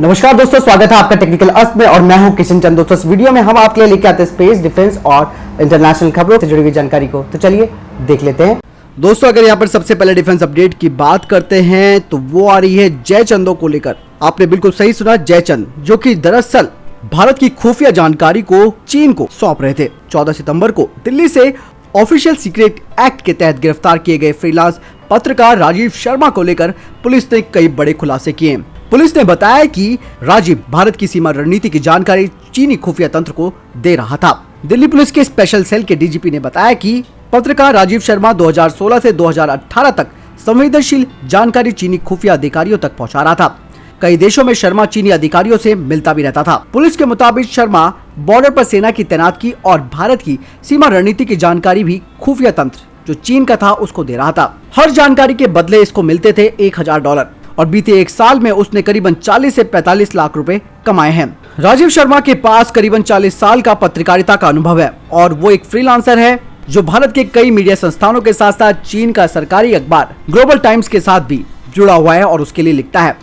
नमस्कार दोस्तों, स्वागत है आपका टेक्निकल अस्त्र में और मैं हूं किशन चंद। दोस्तों इस वीडियो में हम आपके लिए लेके आते हैं स्पेस, डिफेंस और इंटरनेशनल खबरों से जुड़ी हुई जानकारी को। तो चलिए देख लेते हैं। दोस्तों अगर यहां पर सबसे पहले डिफेंस अपडेट की बात करते हैं तो वो आ रही है जयचंदों को लेकर। आपने बिल्कुल सही सुना, जयचंद, जो कि दरअसल भारत की खुफिया जानकारी को चीन को सौंप रहे थे। 14 सितंबर को दिल्ली से ऑफिशियल सीक्रेट एक्ट के तहत गिरफ्तार किए गए फ्रीलांस पत्रकार राजीव शर्मा को लेकर पुलिस ने कई बड़े खुलासे किए। पुलिस ने बताया कि राजीव भारत की सीमा रणनीति की जानकारी चीनी खुफिया तंत्र को दे रहा था। दिल्ली पुलिस के स्पेशल सेल के डीजीपी ने बताया कि पत्रकार राजीव शर्मा 2016 से 2018 तक संवेदनशील जानकारी चीनी खुफिया अधिकारियों तक पहुंचा रहा था। कई देशों में शर्मा चीनी अधिकारियों से मिलता भी रहता था। पुलिस के मुताबिक शर्मा बॉर्डर पर सेना की तैनाती और भारत की सीमा रणनीति की जानकारी भी खुफिया तंत्र जो चीन का था उसको दे रहा था। हर जानकारी के बदले इसको मिलते थे $1000 और बीते एक साल में उसने करीबन 40 से 45 लाख रुपए कमाए हैं। राजीव शर्मा के पास करीबन 40 साल का पत्रकारिता का अनुभव है और वो एक फ्रीलांसर है जो भारत के कई मीडिया संस्थानों के साथ साथ चीन का सरकारी अखबार ग्लोबल टाइम्स के साथ भी जुड़ा हुआ है और उसके लिए लिखता है।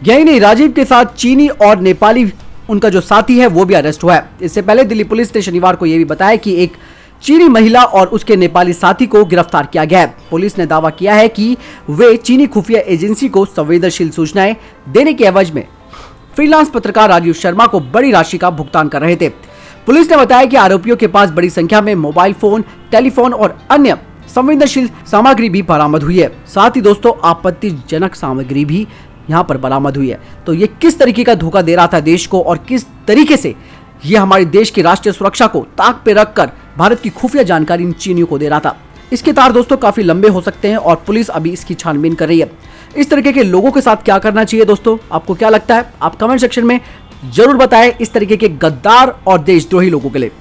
यही नहीं, राजीव के साथ चीनी और नेपाली उनका जो साथी है वो भी अरेस्ट हुआ है। इससे पहले दिल्ली पुलिस ने शनिवार को यह भी बताया कि एक चीनी महिला और उसके नेपाली साथी को गिरफ्तार किया गया है। पुलिस ने दावा किया है कि वे चीनी खुफिया एजेंसी को संवेदनशील सूचनाएं देने के एवज में फ्रीलांस पत्रकार राजीव शर्मा को बड़ी राशि का भुगतान कर रहे थे। पुलिस ने बताया कि आरोपियों के पास बड़ी संख्या में मोबाइल फोन, टेलीफोन और अन्य संवेदनशील सामग्री भी बरामद हुई है। साथ ही दोस्तों आपत्तिजनक सामग्री भी यहाँ पर बरामद हुई है। तो ये किस तरीके का धोखा दे रहा था देश को और किस तरीके से ये हमारे देश की राष्ट्रीय सुरक्षा को ताक पे रखकर भारत की खुफिया जानकारी इन चीनियों को दे रहा था। इसके तार दोस्तों काफी लंबे हो सकते हैं और पुलिस अभी इसकी छानबीन कर रही है। इस तरीके के लोगों के साथ क्या करना चाहिए दोस्तों, आपको क्या लगता है? आप कमेंट सेक्शन में जरूर बताएं इस तरीके के गद्दार और देशद्रोही लोगों के लिए।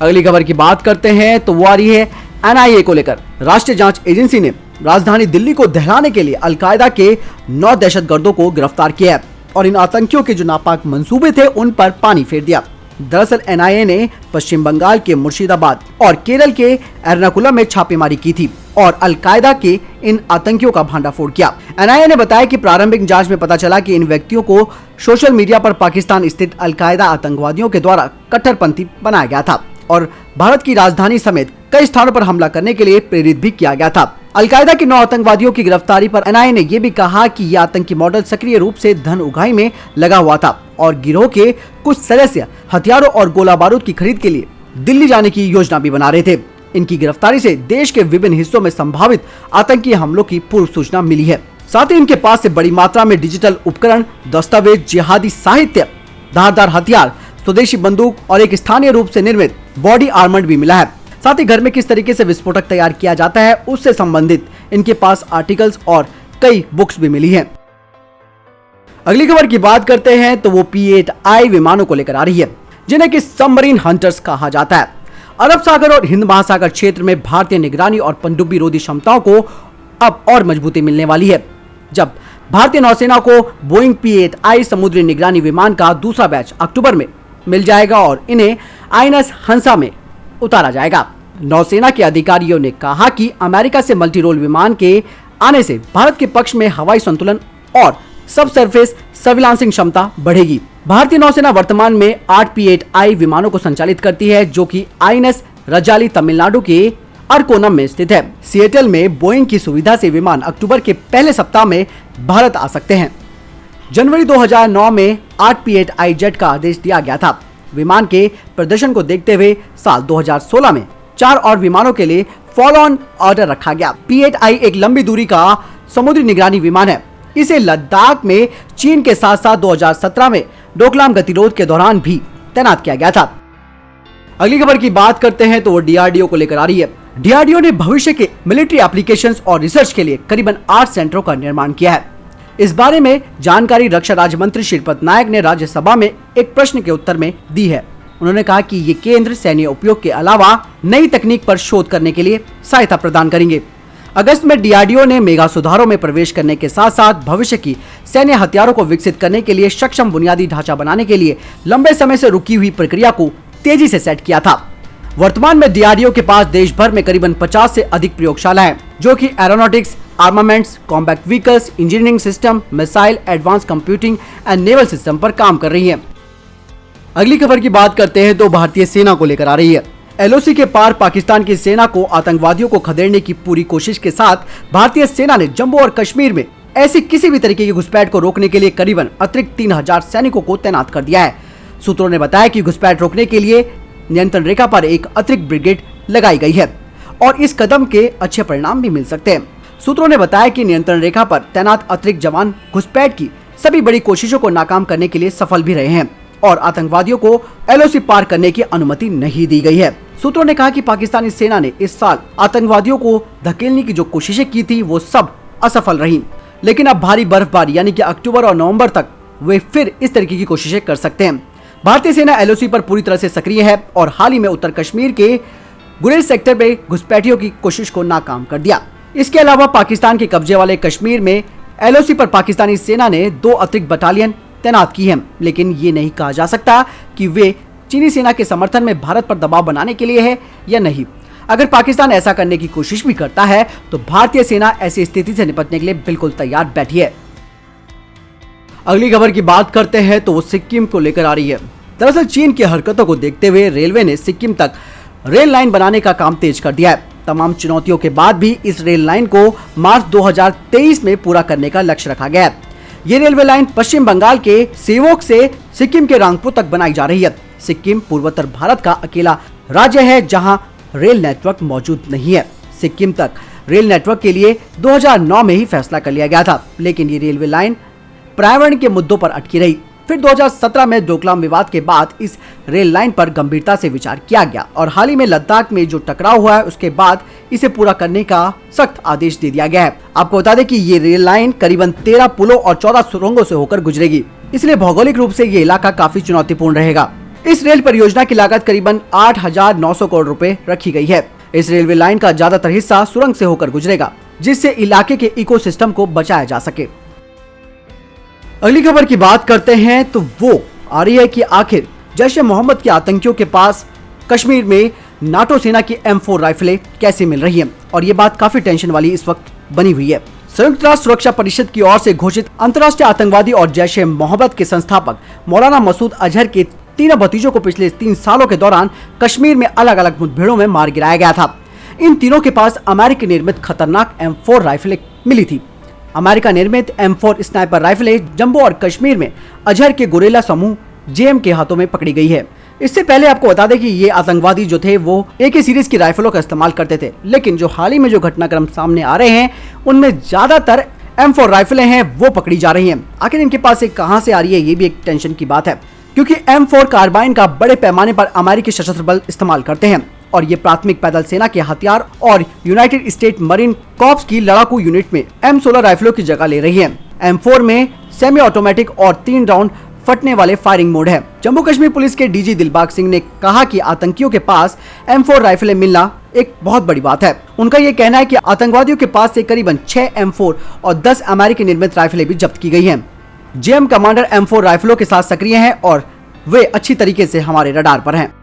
अगली खबर की बात करते हैं तो वो आ रही है NIA को लेकर। राष्ट्रीय जांच एजेंसी ने राजधानी दिल्ली को दहलाने के लिए अलकायदा के 9 दहशतगर्दों को गिरफ्तार किया है और इन आतंकियों के जो नापाक मंसूबे थे उन पर पानी फेर दिया। दरअसल NIA ने पश्चिम बंगाल के मुर्शिदाबाद और केरल के एर्नाकुलम में छापेमारी की थी और अलकायदा के इन आतंकियों का भंडाफोड़ किया। NIA ने बताया कि प्रारंभिक जांच में पता चला कि इन व्यक्तियों को सोशल मीडिया पर पाकिस्तान स्थित अलकायदा आतंकवादियों के द्वारा कट्टरपंथी बनाया गया था और भारत की राजधानी समेत कई स्थानों पर हमला करने के लिए प्रेरित भी किया गया था। अलकायदा के 9 आतंकवादियों की गिरफ्तारी पर NIA ने यह भी कहा कि यह आतंकी मॉडल सक्रिय रूप से धन उगाही में लगा हुआ था और गिरोह के कुछ सदस्य हथियारों और गोला बारूद की खरीद के लिए दिल्ली जाने की योजना भी बना रहे थे। इनकी गिरफ्तारी से देश के विभिन्न हिस्सों में संभावित आतंकी हमलों की पूर्व सूचना मिली है। साथ ही इनके पास से बड़ी मात्रा में डिजिटल उपकरण, दस्तावेज, जिहादी साहित्य, धारदार हथियार, स्वदेशी बंदूक और एक स्थानीय रूप से निर्मित बॉडी आर्मर्ड भी मिला है। साथ ही घर में किस तरीके से विस्फोटक तैयार किया जाता है उससे संबंधित इनके पास आर्टिकल्स और कई बुक्स भी मिली हैं। अगली खबर की बात करते हैं तो वो P-8I विमानों को लेकर आ रही है, जिन्हें कि सबमरीन हंटर्स कहा जाता है। अरब सागर और हिंद महासागर क्षेत्र में भारतीय निगरानी और पनडुब्बी रोधी क्षमताओं को अब और मजबूती मिलने वाली है, जब भारतीय नौसेना को बोइंग P-8I समुद्री निगरानी विमान का दूसरा बैच अक्टूबर में मिल जाएगा और इन्हें INS हंसा में उतारा जाएगा। नौसेना के अधिकारियों ने कहा कि अमेरिका से मल्टी रोल विमान के आने से भारत के पक्ष में हवाई संतुलन और सब सरफेस सर्विलांसिंग क्षमता बढ़ेगी। भारतीय नौसेना वर्तमान में 8 P-8I विमानों को संचालित करती है, जो कि INS रजाली तमिलनाडु के अरकोनम में स्थित है। सिएटल में बोइंग की सुविधा से विमान अक्टूबर के पहले सप्ताह में भारत आ सकते हैं। जनवरी 2009 में 8 P-8I जेट का आदेश दिया गया था। विमान के प्रदर्शन को देखते हुए साल 2016 में 4 और विमानों के लिए फॉलो ऑन ऑर्डर रखा गया। P-8I एक लंबी दूरी का समुद्री निगरानी विमान है। इसे लद्दाख में चीन के साथ साथ 2017 में डोकलाम गतिरोध के दौरान भी तैनात किया गया था। अगली खबर की बात करते हैं तो वो DRDO को लेकर आ रही है। DRDO ने भविष्य के मिलिट्री एप्लीकेशंस और रिसर्च के लिए करीबन 8 सेंटरों का निर्माण किया है। इस बारे में जानकारी रक्षा राज्य मंत्री श्रीपद नायक ने राज्यसभा में एक प्रश्न के उत्तर में दी है। उन्होंने कहा कि ये केंद्र सैन्य उपयोग के अलावा नई तकनीक पर शोध करने के लिए सहायता प्रदान करेंगे। अगस्त में DRDO ने मेगा सुधारों में प्रवेश करने के साथ साथ भविष्य की सैन्य हथियारों को विकसित करने के लिए सक्षम बुनियादी ढांचा बनाने के लिए लंबे समय से रुकी हुई प्रक्रिया को तेजी से सेट किया था। वर्तमान में DRDO के पास देश भर में करीबन 50 से अधिक प्रयोगशाला है, जो कि aeronautics, armaments, combat vehicles, engineering system, missile, advance computing and naval system पर काम कर रही है। अगली खबर की बात करते हैं तो भारतीय सेना को लेकर आ रही है। एलओसी के पार पाकिस्तान की सेना को आतंकवादियों को खदेड़ने की पूरी कोशिश के साथ भारतीय सेना ने जम्मू और कश्मीर में ऐसी किसी भी तरीके की घुसपैठ को रोकने के लिए करीबन अतिरिक्त 3000 सैनिकों को तैनात कर दिया है। सूत्रों ने बताया कि घुसपैठ रोकने के लिए नियंत्रण रेखा पर एक अतिरिक्त ब्रिगेड लगाई गई है और इस कदम के अच्छे परिणाम भी मिल सकते हैं। सूत्रों ने बताया कि नियंत्रण रेखा पर तैनात अतिरिक्त जवान घुसपैठ की सभी बड़ी कोशिशों को नाकाम करने के लिए सफल भी रहे हैं और आतंकवादियों को एलओसी पार करने की अनुमति नहीं दी गई है। सूत्रों ने कहा कि पाकिस्तानी सेना ने इस साल आतंकवादियों को धकेलने की जो कोशिशें की थी वो सब असफल रही, लेकिन अब भारी बर्फबारी यानी कि अक्टूबर और नवंबर तक वे फिर इस तरीके की कोशिशें कर सकते हैं। भारतीय सेना एलओसी पर पूरी तरह से सक्रिय है और हाल ही में उत्तर कश्मीर के गुरेज सेक्टर में घुसपैठियों की कोशिश को नाकाम कर दिया। इसके अलावा पाकिस्तान के कब्जे वाले कश्मीर में एलओसी पर पाकिस्तानी सेना ने 2 अतिरिक्त बटालियन तैनात की है, लेकिन ये नहीं कहा जा सकता कि वे चीनी सेना के समर्थन में भारत पर दबाव बनाने के लिए है या नहीं। अगर पाकिस्तान ऐसा करने की कोशिश भी करता है तो भारतीय सेना ऐसी स्थिति से निपटने के लिए बिल्कुल तैयार बैठी है। अगली खबर की बात करते हैं तो वो सिक्किम को लेकर आ रही है। दरअसल चीन की हरकतों को देखते हुए रेलवे ने सिक्किम तक रेल लाइन बनाने का काम तेज कर दिया है। तमाम चुनौतियों के बाद भी इस रेल लाइन को मार्च 2023 में पूरा करने का लक्ष्य रखा गया है। ये रेलवे लाइन पश्चिम बंगाल के सेवोक से सिक्किम के रांगपुर तक बनाई जा रही है। सिक्किम पूर्वोत्तर भारत का अकेला राज्य है जहां रेल नेटवर्क मौजूद नहीं है। सिक्किम तक रेल नेटवर्क के लिए 2009 में ही फैसला कर लिया गया था, लेकिन ये रेलवे लाइन पर्यावरण के मुद्दों पर अटकी रही। फिर 2017 में डोकलाम विवाद के बाद इस रेल लाइन पर गंभीरता से विचार किया गया और हाल ही में लद्दाख में जो टकराव हुआ है उसके बाद इसे पूरा करने का सख्त आदेश दे दिया गया है। आपको बता दें कि ये रेल लाइन करीबन 13 पुलों और 14 सुरंगों से होकर गुजरेगी, इसलिए भौगोलिक रूप से ये इलाका काफी चुनौतीपूर्ण रहेगा। इस रेल परियोजना की लागत करीबन 8,900 करोड़ रुपए रखी गई है। इस रेलवे लाइन का ज्यादातर हिस्सा सुरंग से होकर गुजरेगा, जिससे इलाके के इकोसिस्टम को बचाया जा सके। अगली खबर की बात करते हैं तो वो आ रही है कि आखिर जैश-ए-मोहम्मद के आतंकियों के पास कश्मीर में नाटो सेना की M4 राइफलें कैसे मिल रही हैं, और ये बात काफी टेंशन वाली इस वक्त बनी हुई है। संयुक्त राष्ट्र सुरक्षा परिषद की ओर से घोषित अंतर्राष्ट्रीय आतंकवादी और जैश-ए-मोहम्मद के संस्थापक मौलाना मसूद अजहर के तीनों भतीजों को पिछले 3 सालों के दौरान कश्मीर में अलग अलग मुठभेड़ों में मार गिराया गया था। इन तीनों के पास अमेरिकी निर्मित खतरनाक M4 राइफलें मिली थी। अमेरिका निर्मित M4 स्नाइपर राइफलें जम्मू और कश्मीर में अजहर के गुरेला समूह JM के हाथों में पकड़ी गई है। इससे पहले आपको बता दें कि ये आतंकवादी जो थे वो AK सीरीज की राइफलों का इस्तेमाल करते थे, लेकिन जो हाल ही में जो घटनाक्रम सामने आ रहे हैं उनमें ज्यादातर M4 राइफलें हैं वो पकड़ी जा रही हैं। आखिर इनके पास एक कहां से आ रही है, ये भी एक टेंशन की बात है, क्योंकि M4 कार्बाइन का बड़े पैमाने पर अमेरिकी सशस्त्र बल इस्तेमाल करते हैं और ये प्राथमिक पैदल सेना के हथियार और यूनाइटेड स्टेट मरीन कॉर्प्स की लड़ाकू यूनिट में M16 राइफलों की जगह ले रही है। M4 में सेमी ऑटोमेटिक और 3 राउंड फटने वाले फायरिंग मोड है। जम्मू कश्मीर पुलिस के DG दिलबाग सिंह ने कहा कि आतंकियों के पास M4 राइफलें मिलना एक बहुत बड़ी बात है। उनका ये कहना है कि आतंकवादियों के पास से करीबन 6 M4 और 10 अमेरिकी निर्मित राइफलें भी जब्त की गई हैं। JM कमांडर M4 राइफलों के साथ सक्रिय हैं और वे अच्छी तरीके से हमारे रडार पर हैं।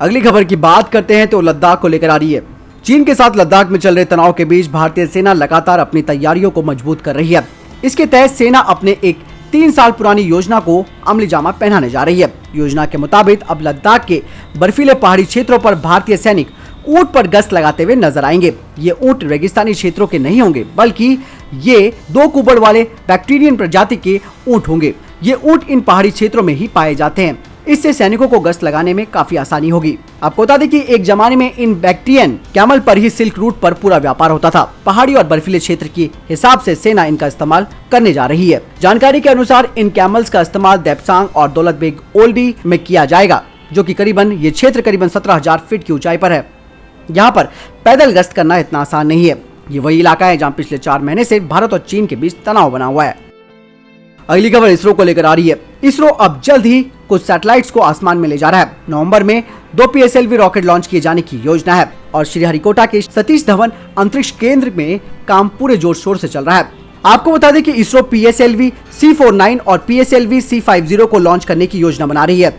अगली खबर की बात करते हैं तो लद्दाख को लेकर आ रही है। चीन के साथ लद्दाख में चल रहे तनाव के बीच भारतीय सेना लगातार अपनी तैयारियों को मजबूत कर रही है। इसके तहत सेना अपने एक 3 साल पुरानी योजना को अमली जामा पहनाने जा रही है। योजना के मुताबिक अब लद्दाख के बर्फीले पहाड़ी क्षेत्रों पर भारतीय सैनिक ऊंट पर गश्त लगाते हुए नजर आएंगे। ये ऊंट रेगिस्तानी क्षेत्रों के नहीं होंगे, बल्कि ये 2 कुबड़ वाले बैक्टीरियन प्रजाति के ऊंट होंगे। ये ऊंट इन पहाड़ी क्षेत्रों में ही पाए जाते हैं। इससे सैनिकों को गश्त लगाने में काफी आसानी होगी। आपको बता दें कि एक जमाने में इन बैक्टीरियन कैमल पर ही सिल्क रूट पर पूरा व्यापार होता था। पहाड़ी और बर्फीले क्षेत्र के हिसाब से सेना इनका इस्तेमाल करने जा रही है। जानकारी के अनुसार इन कैमल्स का इस्तेमाल देपसांग और दौलत बेग ओल्डी में किया जाएगा, जो कि ये क्षेत्र करीबन 17,000 फीट की ऊंचाई पर है। यहाँ पर पैदल गश्त करना इतना आसान नहीं है। ये वही इलाका है जहाँ पिछले 4 महीने से भारत और चीन के बीच तनाव बना हुआ है। अगली खबर इसरो को लेकर आ रही है। इसरो अब जल्द ही कुछ सैटेलाइट्स को आसमान में ले जा रहा है। नवंबर में 2 PSLV रॉकेट लॉन्च किए जाने की योजना है और श्रीहरिकोटा के सतीश धवन अंतरिक्ष केंद्र में काम पूरे जोर शोर से चल रहा है। आपको बता दें कि इसरो PSLV C49 और PSLV C50 को लॉन्च करने की योजना बना रही है।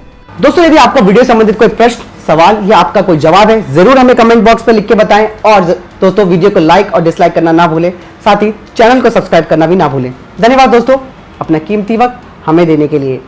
दोस्तों, यदि आपको वीडियो संबंधित कोई प्रश्न सवाल या आपका कोई जवाब है जरूर हमें कमेंट बॉक्स में लिख के बताएं। और दोस्तों वीडियो को लाइक और डिसलाइक करना ना भूलें, साथ ही चैनल को सब्सक्राइब करना भी ना भूलें। धन्यवाद दोस्तों अपना कीमती वक्त हमें देने के लिए।